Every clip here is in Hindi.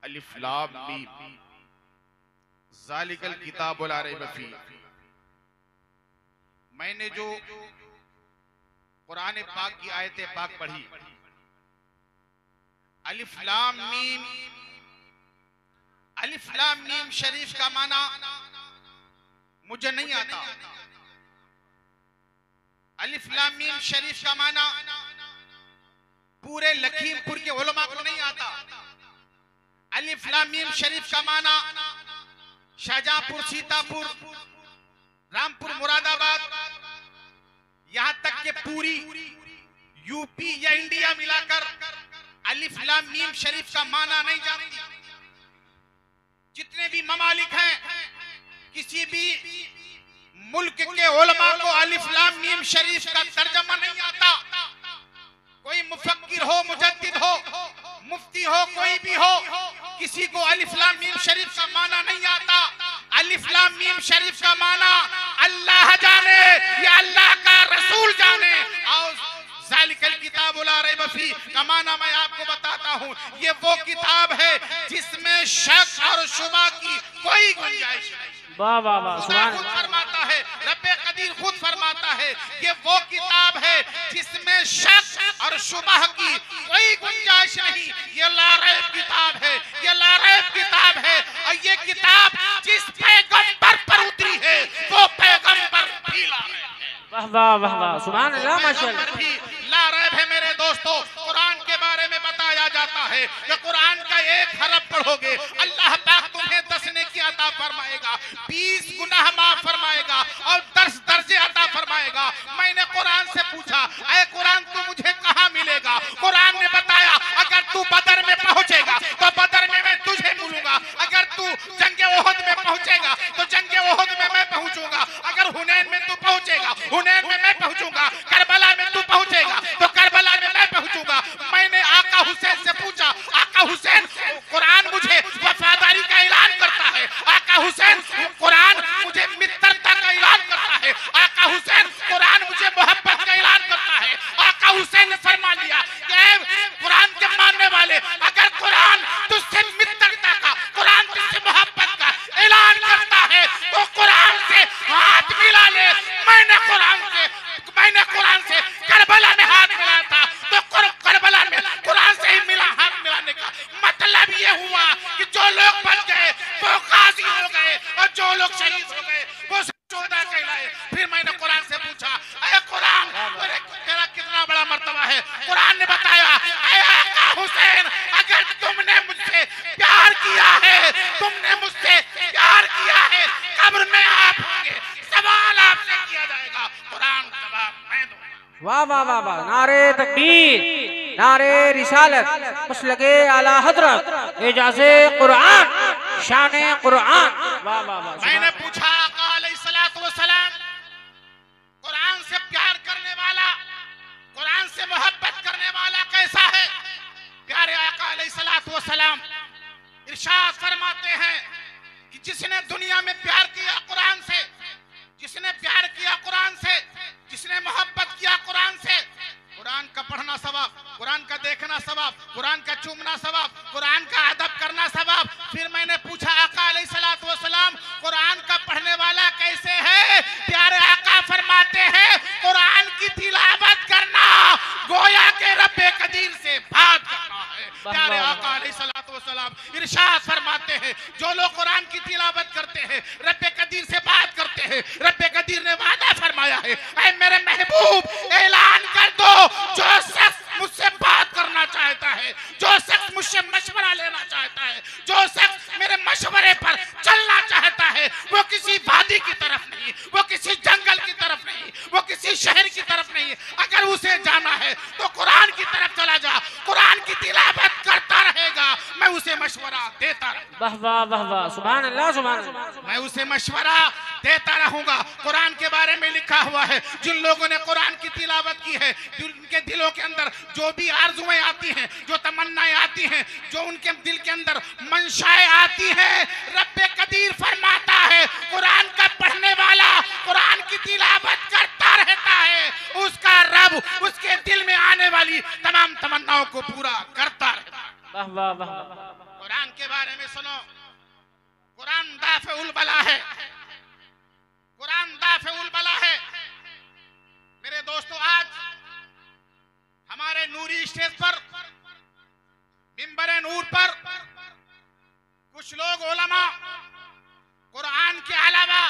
अलिफ लाम मीम ज़ालिकल किताबु ला रैब फीह। मैंने जो कुरान पाक की आयत पाक पढ़ी, अलिफ लाम मीम, अलिफ लाम मीम शरीफ का माना मुझे नहीं आता। अलिफ लाम मीम शरीफ का माना पूरे लखीमपुर के उलमा को नहीं आता। अलिफ लाम मीम शरीफ का माना शाहजहांपुर, सीतापुर, रामपुर, मुरादाबाद, यहां तक के पूरी यूपी या इंडिया मिलाकर अलिफ लाम मीम शरीफ का माना नहीं जानती। जितने भी ममालिक हैं, किसी भी मुल्क के उलमा को अलिफ लाम मीम शरीफ का तर्जमा नहीं आता। कोई मुफक्किर हो, मुजद्दिद हो, मुफ्ती हो, कोई भी हो, किसी को अलिफ लाम मीम शरीफ का माना नहीं आता। अलिफ लाम मीम शरीफ का माना अल्लाह जाने या अल्लाह का रसूल जाने। और ज़ालिकल किताबु ला रैब फीह का माना मैं आपको बताता हूँ, ये वो किताब है जिसमें शक और शुबा की कोई गुंजाइश नहीं। वाह वाह वाह, सुभान खुद फरमाता है, रब्बे कदीर खुद फरमाता है, ये वो किताब है जिसमें शक और शुबह की कोई गुंजाइश नहीं। ये ला रैब किताब है, ये ला रैब किताब है। और ये किताब जिस पैगंबर पर उतरी है वो पैगंबर भी ला रैब है। वाह वाह वाह वाह, सुभान अल्लाह, माशाअल्लाह। भी ला रैब है। मेरे दोस्तों, कुरान के बारे में बताया जाता है कि कुरान का एक हरफ पढ़ोगे अल्लाह पाक तुम्हें 10 नेकी अता फरमाएगा, 20 गुनाह माफ फरमाएगा और 10 दर्जे अता फरमाएगा। मैंने कुरान से पूछा, ऐ कुरान तू मुझे कहाँ मिलेगा? कुरान ने बताया अगर तू बदर में पहुंचेगा तो बदर में मैं तुझे मिलूंगा। अगर तू जंगे ओहद में पहुंचेगा तो जंगे ओहद में मैं पहुंचूंगा। अगर हुनैन में तू पहुंचेगा हुनैन में मैं पहुंचूंगा। करबला में तू पहुंचेगा तो करबला में मैं पहुंचूंगा। मैंने आका हुसैन से पूछा, आका हुसैन कुरान मुझे वफादारी का ऐलान करता है, आका हुसैन कुरान मुझे मित्रता का ऐलान करता है, आका हुसैन कुरान मुझे मोहब्बत का ऐलान करता है। आका हुसैन ने फरमा लिया कि कुरान के मानने वाले, अगर कुरान तुझसे मित्रता का, कुरान तुझसे मोहब्बत का ऐलान करता है तो कुरान से हाथ मिला ले। मैंने कुरान से करबला में हाथ मिलाया था तो करबला में कुरान से ही मिला। हाथ मिलाने का मतलब ये हुआ कि जो लोग बच गए वो गाजी हो गए और जो लोग शहीद हो गए वो 14 कहलाए। फिर मैंने कुरान से पूछा, अरे कुरान तेरा कितना बड़ा मर्तबा है? कुरान ने बताया, अरे आका हुसैन अगर तुमने मुझसे प्यार किया है, तुमने मुझसे प्यार किया है, कब्र में आप होंगे, सवाल आपसे किया जाएगा, कुरान जवाब मैं दूंगा। वाह वाह वाह वाह, नारे तकबीर, नारे रिसालत, मसलके आला हजरत, एजाज़े कुरान, शाने कुरान। वाह वाह वाह। मैंने पूछा आका अलैहिस्सलातु वस्सलाम, कुरान से प्यार करने वाला, कुरान से मोहब्बत करने वाला कैसा है? प्यारे आका अलैहिस्सलातु वस्सलाम इरशाद फरमाते हैं कि जिसने दुनिया में प्यार किया कुरान से, जिसने प्यार किया कुरान से, जिसने मोहब्बत किया कुरान से, कुरान का पढ़ना सवाब, कुरान का देखना सवाब, कुरान का चूमना सवाब, कुरान का अदब करना सवाब। फिर मैंने पूछा आका अलैहिस्सलातु वस्सलाम कुरान का पढ़ने वाला कैसे है? प्यारे आका फरमाते हैं कुरान की तिलावत करना गोया के रब्बे कदीर से बात करना है। प्यारे आका अलैहिस्सलातु वस्सलाम इरशाद फरमाते हैं जो लोग कुरान की तिलावत करते हैं, रब्बे कदीर से बात करते हैं, रब्बे कदीर ने वादा फरमाया है, ऐ मेरे महबूब ऐलान कर दो, जो शख्स मुझसे बात करना चाहता है, जो शख्स मुझसे मशवरा लेना चाहता है, जो शख्स मेरे मशवरे पर चलना चाहता है, वो किसी वादी की तरफ नहीं, वो किसी जंगल की तरफ नहीं, वो किसी शहर की तरफ नहीं, अगर उसे जाना है तो कुरान की तरफ चला जा, कुरान की तिलावत करता रहेगा, मैं उसे मशवरा देता रहूंगा। वाह वाह वाह वाह, सुभान अल्लाह, सुभान अल्लाह। मैं उसे मशवरा देता रहूंगा। कुरान के बारे में लिखा हुआ है, जिन लोगों ने कुरान की तिलावत की है, उनके दिलों के अंदर जो भी आरजुएं आती हैं, जो तमन्नाएं आती हैं, जो उनके दिल के अंदर मंशाएं आती हैं, रब्बे कदीर फरमाता है कुरान का पढ़ने वाला कुरान की तिलावत करता रहता है, उसका रब उसके दिल में आने वाली तमाम तमन्नाओं को पूरा करता रहता है। वाह वाह वाह। कुरान के बारे में सुनो। कुरान दाफिउल बला है, कुरान दाफिउल बला है। मेरे दोस्तों, आज हमारे नूरी स्टेज पर, मिंबरे नूर पर कुछ लोग उलमा कुरान के अलावा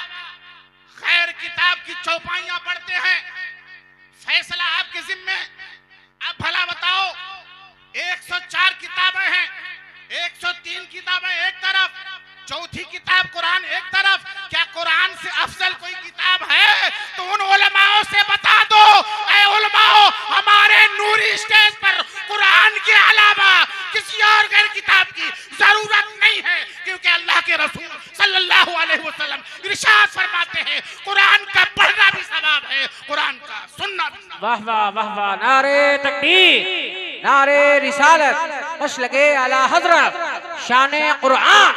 खैर किताब की चौपाइयां पढ़ते हैं। फैसला आपके जिम्मे। अब भला बताओ, 104 किताबें हैं, 103 किताबें एक तरफ, चौथी किताब कुरान एक तरफ। क्या कुरान से अफजल कोई किताब है? तो उन उलमाओं से बता दो, ऐ उलमाओ, हमारे नूरी स्टेज पर कुरान के अलावा किसी और गैर किताब की जरूरत नहीं है, क्योंकि अल्लाह के रसूल सल्लल्लाहु अलैहि वसल्लम इरशाद फरमाते हैं, कुरान का पढ़ना भी सवाब है, कुरान का सुनना भी। वाह वाह वाह वाह, नारे तकबीर, नारे रिसालत, मसलके आला हजरत, शाने कुरान,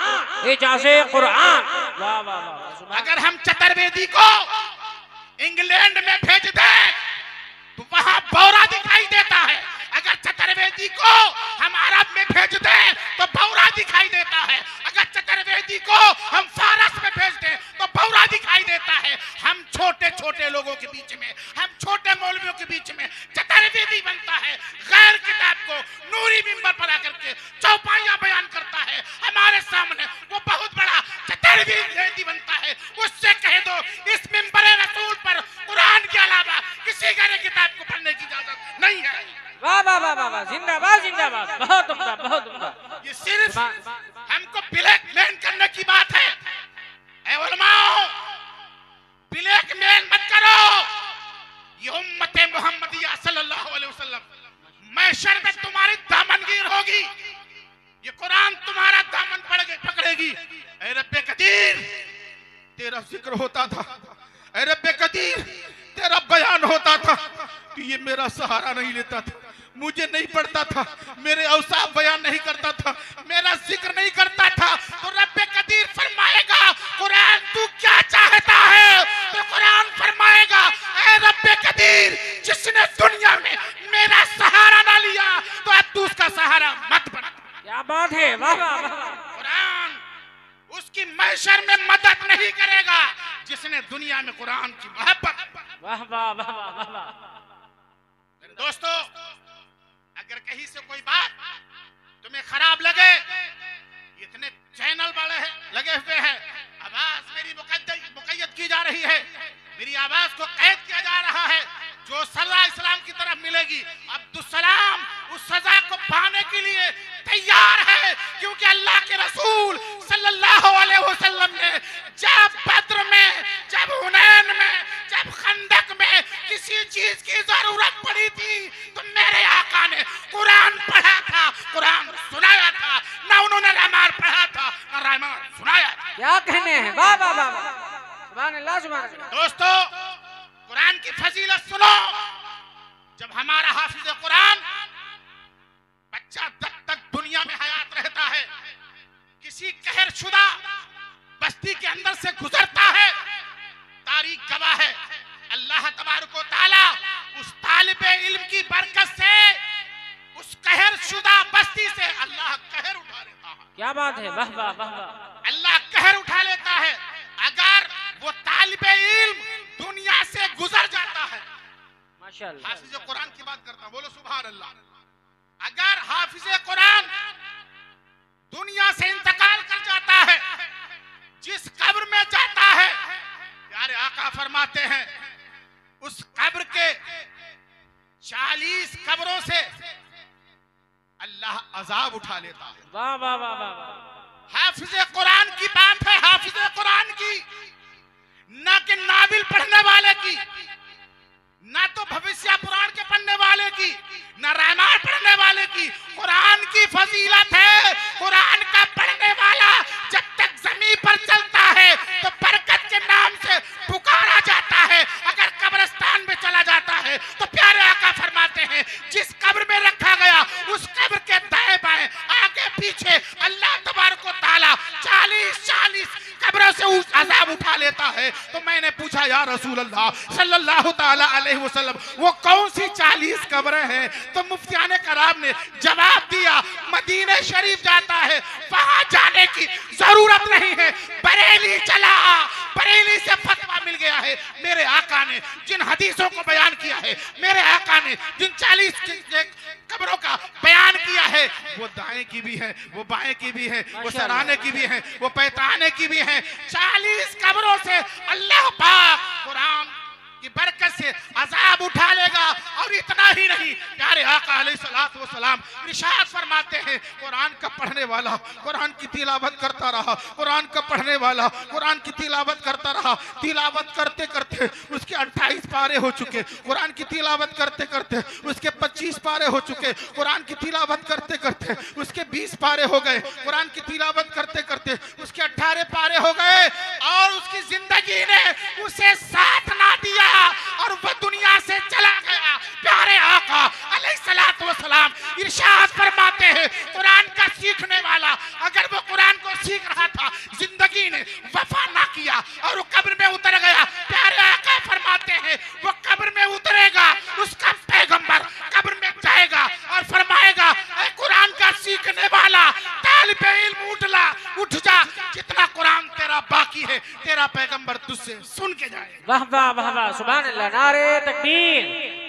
एजाज़े कुरान। वाह वाह वाह। अगर हम चतुर्वेदी को इंग्लैंड में भेज दें तो वहां बौरा दिखाई देता है। अगर चतुर्वेदी को हम अरब में भेज दें तो बौरा दिखाई देता है। अगर चतुर्वेदी को हम फारस में भेज दें तो बौरा दिखाई देता है। हम छोटे छोटे लोगों के बीच में, हम छोटे मौलवियों के बीच में चतुर्वेदी बनता है। गैर किताब को नूरी मिंबर पर आकर के चौपाइयां बयान करता है हमारे सामने, वो बहुत बड़ा चतुर्वेदी बनता है। उससे कह दो, इस मिंबर रसूल पर कुरान के अलावा किसी गैर किताब को पढ़ने की इजाजत नहीं है। वाह वाह वाह वाह, जिंदाबाद जिंदाबाद, बहुत उम्दा बहुत उम्दा। ये सिर्फ हमको ब्लैकमेल करने की बात है। ऐ उलमाओ, ब्लैकमेल मत करो। ये उम्मत मुहम्मदिया सल्लल्लाहु अलैहि वसल्लम महशर में तुम्हारी दामनगीर होगी। ये कुरान तुम्हारा दामन पकड़ेगी। ऐ रब्बे कदीर, तेरा जिक्र होता था। ऐ रब्बे कदीर, तेरा बयान होता था कि ये मेरा सहारा नहीं लेता था, मुझे नहीं पढ़ता था, मेरे औसाफ बयान नहीं करता था, मेरा जिक्र नहीं करता था। तो रब्बे कदीर फरमाएगा, कुरान तू क्या चाहता है? तो कुरान फरमाएगा, ऐ रब्बे कदीर, जिसने दुनिया में मेरा सहारा ना लिया तो अब तू उसका सहारा मत बना। क्या बात है, वाह वाह वाह। कुरान उसकी महशर में मदद नहीं करेगा जिसने दुनिया में कुरान की मोहब्बत। वाह वाह वाह वाह वाह। दोस्तों, अगर कहीं से कोई बात तुम्हें खराब लगे, इतने चैनल वाले हैं, लगे हुए हैं, आवाज मेरी मुकय्यद की जा रही है, मेरी आवाज को कैद किया जा रहा है। जो सजा इस्लाम की तरफ मिलेगी, अब्दुल सलाम उस सजा को पाने के लिए तैयार है, क्योंकि अल्लाह के रसूल सल्लल्लाहु अलैहि वसल्लम ने जब बद्र में, जब हुनैन में, जब खंदक में किसी चीज की जरूरत पड़ी थी तो मेरे आका ने कुरान पढ़ा था, कुरान सुनाया था। ना उन्होंने रामायण पढ़ा था, ना रामायण सुनाया था। क्या कहने हैं, वाह वाह वाह, सुभान अल्लाह सुभान अल्लाह। दोस्तों, कुरान की फजीलत सुनो। जब हमारा हाफिज कुरान बच्चा जब तक दुनिया में हयात रहता है, किसी कहरशुदा बस्ती के अंदर से गुजरता है, तारीख गवाह है, अल्लाह तबारक व तआला उस तालिबे इल्म की बरकत से उस कहरशुदा बस्ती से अल्लाह कहर उठा लेता है। क्या बात है, वाह वाह वाह वाह। अल्लाह कहर उठा लेता है अगर वो तालिबे इल्म दुनिया से गुजर जाता है। माशाअल्लाह। हाफिज कुरान की बात करता हूं, बोलो सुभान अल्लाह। अगर हाफिज कुरान दुनिया से इंतकाल कर जाता है, जिस कब्र में जाता है, प्यारे आका फरमाते हैं उस कब्र के 40 कब्रों से अल्लाह अजाब उठा लेता है। वाह वाह वाह वाह। हाफिज कुरान की बात है, हाफिज कुरान की, ना कि नाबिल पढ़ने वाले की, ना तो भविष्य पुराण के पढ़ने वाले की, ना रामायण पढ़ने वाले की। कुरान की फजीलत है, कुरान का पढ़ने वाला जब तक जमीन पर चलता है तो बरकत के नाम से पुकारा जाता है। अगर कब्रिस्तान में चला जाता है तो प्यारे आका फरमाते हैं जिस कब्र में रखा गया उस कब्र के दाएं बाएं आगे पीछे अल्लाह तबारक व तआला 40 कब्रों से अजाब उठा लेता है। तो मैंने पूछा या रसूल अल्लाह सल्लल्लाहु ताला अलैहि वसल्लम वो कौन सी 40 कब्रें हैं? तो मुफ्तियाने कराम ने जवाब दिया मदीने शरीफ जाता है वहां जाने की जरूरत नहीं है, बरेली चला, बरेली से फतवा मिल गया है। मेरे आका ने जिन हदीसों को बयान किया है, मेरे आका ने जिन 40 कब्रों का बयान किया है, वो दाएं की भी है, वो बाएं की भी है, वो सराने की भी है, वो पैताने की भी है। 40 कब्रों से अल्लाह पाक कुरान की बरकत से अजाब उठा लेगा। और इतना ही नहीं, प्यारे आका अलैहिस्सलातु वस्सलाम इरशाद फरमाते हैं कुरान का पढ़ने वाला कुरान की तिलावत करता रहा, कुरान का पढ़ने वाला कुरान की तिलावत करता रहा, तिलावत करते करते उसके 28 पारे हो चुके, कुरान की तिलावत करते करते उसके 25 पारे हो चुके, कुरान की तिलावत करते करते उसके 20 पारे हो गए, कुरान की तिलावत करते करते उसके 18 पारे हो गए, और उसकी जिंदगी ने उसे साथ ना दिया और वह दुनिया से चला गया। प्यारे आका अलैहिस्सलातु वस्सलाम इरशाद फरमाते हैं कुरान का सीखने वाला अगर वो कुरान को सीख रहा था, जिंदगी ने वफा ना किया और वो कब्र में उतर गया, प्यारे आका फरमाते हैं वो कब्र में उतरेगा, उसका पैगंबर कब्र में जाएगा और फरमाएगा ऐ कुरान का सीखने वाला तालिबे इल्म उठ जा, जितना कुरान तेरा बाकी है तेरा पैगंबर तुझसे सुन के जाएगा। वाह वाह वाह वाह, सुभान अल्लाह, नारे तकबीर,